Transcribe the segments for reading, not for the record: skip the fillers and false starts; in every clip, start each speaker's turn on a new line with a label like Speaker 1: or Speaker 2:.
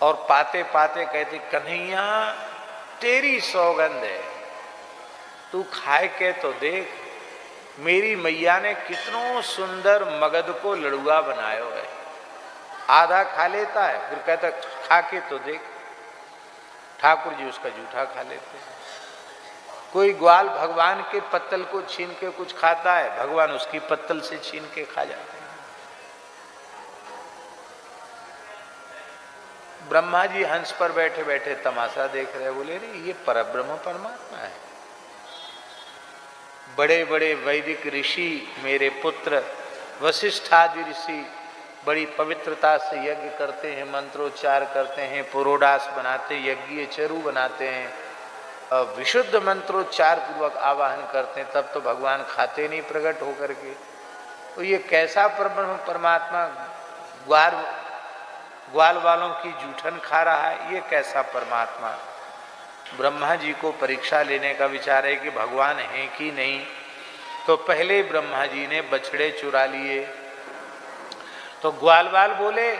Speaker 1: और पाते पाते कहते कन्हैया तेरी सौगंध है, तू खाए के तो देख, मेरी मैया ने कितनो सुंदर मगध को लड़ुआ बनायो है। आधा खा लेता है, फिर कहता खा के तो देख। ठाकुर जी उसका जूठा खा लेते हैं। कोई ग्वाल भगवान के पत्तल को छीन के कुछ खाता है, भगवान उसकी पत्तल से छीन के खा जाते हैं। ब्रह्मा जी हंस पर बैठे बैठे तमाशा देख रहे, बोले रे ये परब्रह्म परमात्मा है। बड़े बड़े वैदिक ऋषि मेरे पुत्र वशिष्ठ आदि ऋषि बड़ी पवित्रता से यज्ञ करते हैं, मंत्रोच्चार करते हैं, पुरोडास बनाते, यज्ञीय चरु बनाते हैं, विशुद्ध मंत्रोच्चार पूर्वक आवाहन करते हैं, तब तो भगवान खाते नहीं प्रकट होकर के। तो ये कैसा परब्रह्म परमात्मा ग्वाल वालों की जूठन खा रहा है, ये कैसा परमात्मा। ब्रह्मा जी को परीक्षा लेने का विचार है कि भगवान है कि नहीं। तो पहले ब्रह्मा जी ने बछड़े चुरा लिए। तो ग्वाल वाल बोले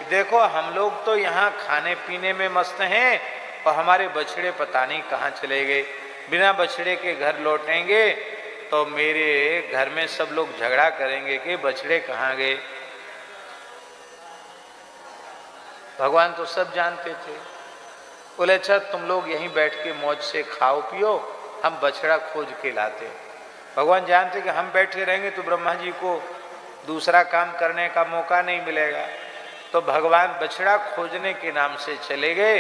Speaker 1: देखो हम लोग तो यहाँ खाने पीने में मस्त हैं और हमारे बछड़े पता नहीं कहाँ चले गए। बिना बछड़े के घर लौटेंगे तो मेरे घर में सब लोग झगड़ा करेंगे कि बछड़े कहाँ गए। भगवान तो सब जानते थे। बोले अच्छा तुम लोग यहीं बैठ के मौज से खाओ पियो, हम बछड़ा खोज के लाते। भगवान जानते कि हम बैठे रहेंगे तो ब्रह्मा जी को दूसरा काम करने का मौका नहीं मिलेगा। तो भगवान बछड़ा खोजने के नाम से चले गए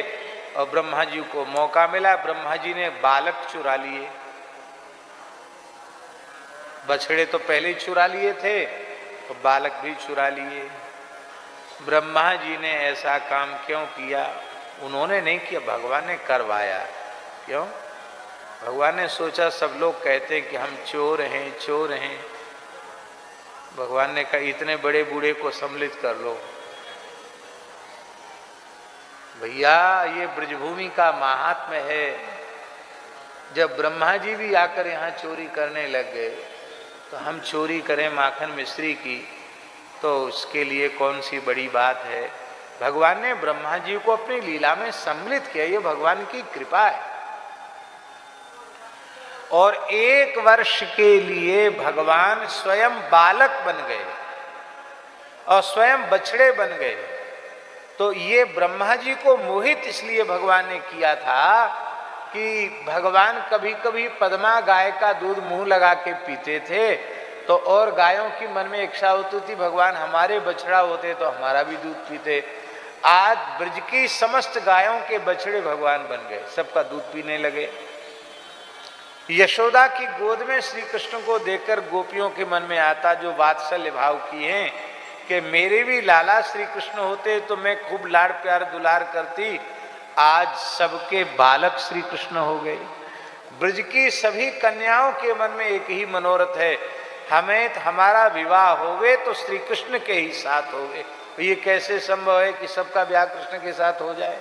Speaker 1: और ब्रह्मा जी को मौका मिला। ब्रह्मा जी ने बालक चुरा लिए। बछड़े तो पहले ही चुरा लिए थे, तो बालक भी चुरा लिए। ब्रह्मा जी ने ऐसा काम क्यों किया? उन्होंने नहीं किया, भगवान ने करवाया। क्यों? भगवान ने सोचा सब लोग कहते हैं कि हम चोर हैं चोर हैं। भगवान ने कहा इतने बड़े बूढ़े को सम्मिलित कर लो। भैया ये ब्रजभूमि का महात्म्य है। जब ब्रह्मा जी भी आकर यहाँ चोरी करने लग गए तो हम चोरी करें माखन मिश्री की, तो उसके लिए कौन सी बड़ी बात है। भगवान ने ब्रह्मा जी को अपनी लीला में सम्मिलित किया, ये भगवान की कृपा है। और 1 वर्ष के लिए भगवान स्वयं बालक बन गए और स्वयं बछड़े बन गए। तो ये ब्रह्मा जी को मोहित इसलिए भगवान ने किया था कि भगवान कभी कभी पद्मा गाय का दूध मुंह लगा के पीते थे, तो और गायों की मन में इच्छा होती थी भगवान हमारे बछड़ा होते तो हमारा भी दूध पीते। आज ब्रज की समस्त गायों के बछड़े भगवान बन गए, सबका दूध पीने लगे। यशोदा की गोद में श्री कृष्ण को देखकर गोपियों के मन में आता जो वात्सल्य भाव की हैं कि मेरे भी लाला श्री कृष्ण होते तो मैं खूब लाड़ प्यार दुलार करती। आज सबके बालक श्री कृष्ण हो गए। ब्रज की सभी कन्याओं के मन में एक ही मनोरथ है, हमें हमारा विवाह होवे तो श्री कृष्ण के ही साथ होवे। ये कैसे संभव है कि सबका ब्याह कृष्ण के साथ हो जाए?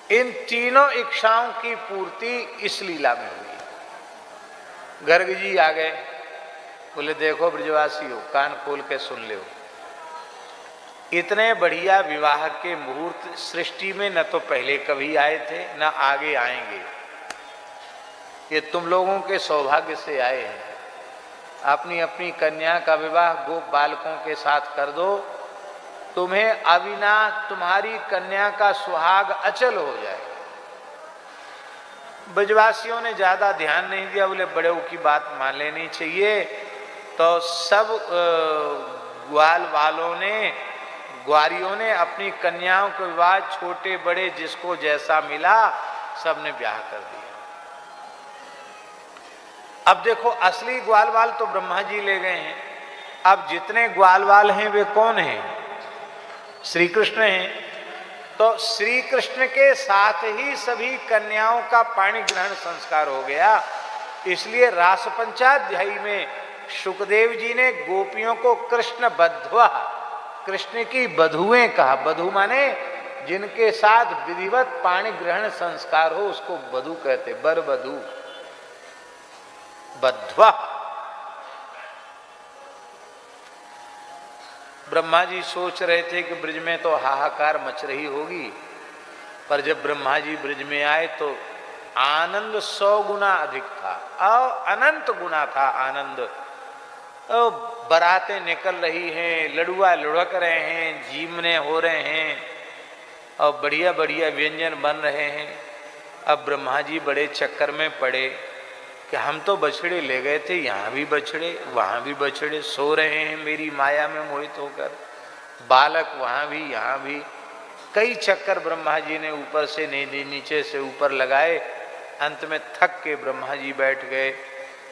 Speaker 1: इन तीनों इच्छाओं की पूर्ति इस लीला में हुई। गर्ग जी आ गए, बोले देखो ब्रजवासी हो, कान खोल के सुन लो। इतने बढ़िया विवाह के मुहूर्त सृष्टि में न तो पहले कभी आए थे न आगे आएंगे। ये तुम लोगों के सौभाग्य से आए हैं। अपनी अपनी कन्या का विवाह गोप बालकों के साथ कर दो, तुम्हें अविनाश तुम्हारी कन्या का सुहाग अचल हो जाए। ब्रजवासियों ने ज्यादा ध्यान नहीं दिया, बोले बड़े की बात मान लेनी चाहिए। तो सब ग्वाल वालों ने ग्वारियों ने अपनी कन्याओं के विवाह छोटे बड़े जिसको जैसा मिला सबने ब्याह कर दिया। अब देखो असली ग्वालवाल तो ब्रह्मा जी ले गए हैं। अब जितने ग्वालवाल हैं वे कौन हैं? श्री कृष्ण हैं। तो श्री कृष्ण के साथ ही सभी कन्याओं का पाणी ग्रहण संस्कार हो गया। इसलिए रास पंचाध्यायी में शुकदेव जी ने गोपियों को कृष्ण बध्वा, कृष्ण की बधुएं कहा। बधु माने जिनके साथ विधिवत पाणी ग्रहण संस्कार हो उसको बधु कहते, बर बधु बध्वा। ब्रह्मा जी सोच रहे थे कि ब्रज में तो हाहाकार मच रही होगी, पर जब ब्रह्मा जी ब्रज में आए तो आनंद 100 गुना अधिक था, अनंत गुना था आनंद। बारातें निकल रही हैं, लड़ुआ लुढ़क रहे हैं, जीमने हो रहे हैं और बढ़िया बढ़िया व्यंजन बन रहे हैं। अब ब्रह्मा जी बड़े चक्कर में पड़े कि हम तो बछड़े ले गए थे, यहाँ भी बछड़े वहाँ भी बछड़े सो रहे हैं मेरी माया में मोहित होकर, बालक वहाँ भी यहाँ भी। कई चक्कर ब्रह्मा जी ने ऊपर से नीचे से ऊपर लगाए। अंत में थक के ब्रह्मा जी बैठ गए,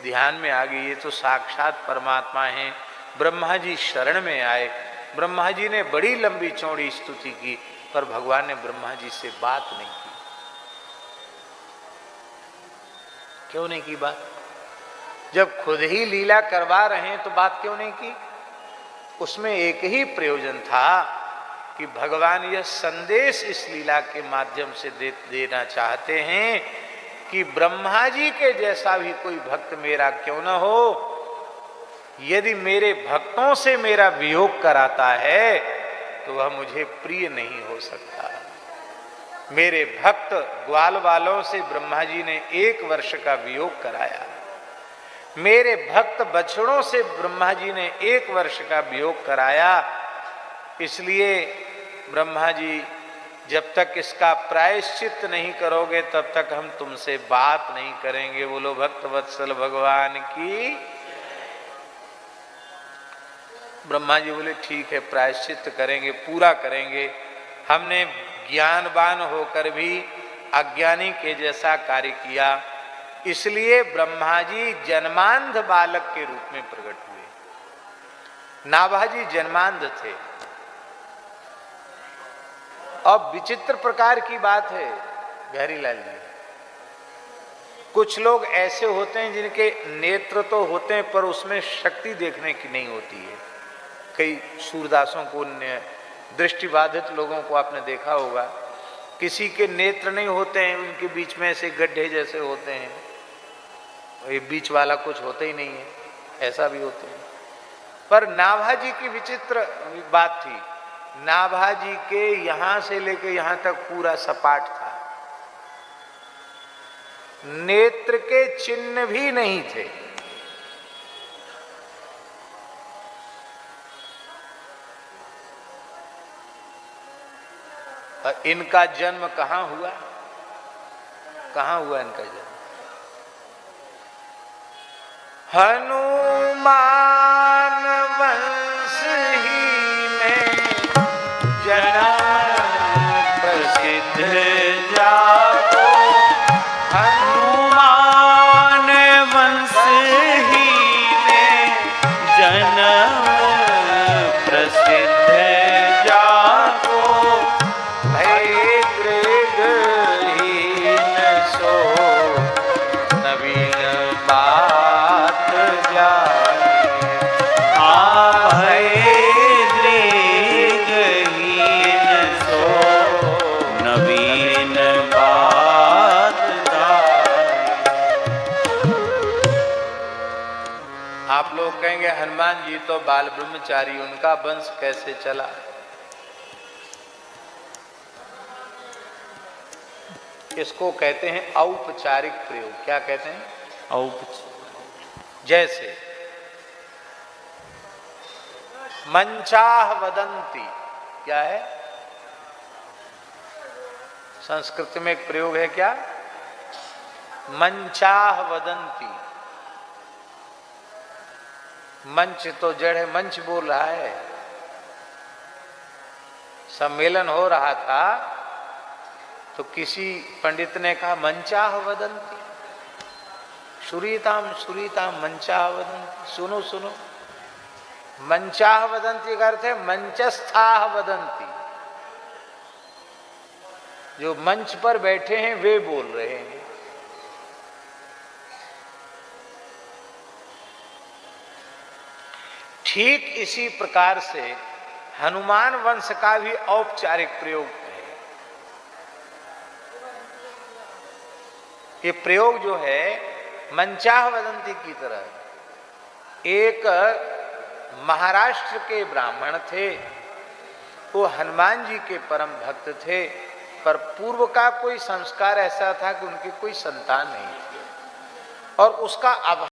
Speaker 1: ध्यान में आ गई ये तो साक्षात परमात्मा हैं। ब्रह्मा जी शरण में आए। ब्रह्मा जी ने बड़ी लंबी चौड़ी स्तुति की, पर भगवान ने ब्रह्मा जी से बात नहीं की। क्यों नहीं की बात? जब खुद ही लीला करवा रहे हैं तो बात क्यों नहीं की? उसमें एक ही प्रयोजन था कि भगवान यह संदेश इस लीला के माध्यम से देना चाहते हैं कि ब्रह्मा जी के जैसा भी कोई भक्त मेरा क्यों न हो, यदि मेरे भक्तों से मेरा वियोग कराता है तो वह मुझे प्रिय नहीं हो सकता। मेरे भक्त ग्वाल वालों से ब्रह्मा जी ने 1 वर्ष का वियोग कराया। मेरे भक्त बछड़ों से ब्रह्मा जी ने 1 वर्ष का वियोग कराया। इसलिए ब्रह्मा जी जब तक इसका प्रायश्चित नहीं करोगे तब तक हम तुमसे बात नहीं करेंगे। बोलो भक्त वत्सल भगवान की। ब्रह्मा जी बोले ठीक है, प्रायश्चित करेंगे, पूरा करेंगे। हमने ज्ञानवान होकर भी अज्ञानी के जैसा कार्य किया, इसलिए ब्रह्मा जी जन्मांध बालक के रूप में प्रकट हुए। नाभाजी जन्मांध थे। अब विचित्र प्रकार की बात है गहरीलाल जी, कुछ लोग ऐसे होते हैं जिनके नेत्र तो होते हैं पर उसमें शक्ति देखने की नहीं होती है। कई सूरदासों को, दृष्टिबाधित लोगों को आपने देखा होगा, किसी के नेत्र नहीं होते हैं, उनके बीच में ऐसे गड्ढे जैसे होते हैं, ये बीच वाला कुछ होता ही नहीं है, ऐसा भी होते हैं। पर नाभाजी की विचित्र बात थी, नाभाजी के यहां से लेकर यहां तक पूरा सपाट था, नेत्र के चिन्ह भी नहीं थे। और इनका जन्म कहां हुआ? कहां हुआ इनका जन्म? हनुमान वंश ही में जन्म प्रसिद्ध जाको।
Speaker 2: हनुमान वंश ही में जन्म प्रसिद्ध जाको।
Speaker 1: भय गृहहीन सो नवीन बात जाने।
Speaker 2: भय दृगहीन सो नवीन बात जाने।
Speaker 1: आप लोग कहेंगे हनुमान जी तो बाल ब्रह्मचारी, उनका वंश कैसे चला? इसको कहते हैं औपचारिक प्रयोग। क्या कहते हैं? जैसे मंचाह वदंती, क्या है? संस्कृत में एक प्रयोग है, क्या? मंचाह वदंती। मंच तो जड़ है, मंच बोल रहा है। सम्मेलन हो रहा था तो किसी पंडित ने कहा मंचाह वदंती, श्रूयताम श्रूयताम मंचाह वदंती, सुनो सुनो। मंचाह वदंती का अर्थ है मंचस्थाह वदंती, जो मंच पर बैठे हैं वे बोल रहे हैं। ठीक इसी प्रकार से हनुमान वंश का भी औपचारिक प्रयोग है। ये प्रयोग जो है मंचाह वदंती की तरह, एक महाराष्ट्र के ब्राह्मण थे, वो हनुमान जी के परम भक्त थे, पर पूर्व का कोई संस्कार ऐसा था कि उनकी कोई संतान नहीं थी और उसका अभाव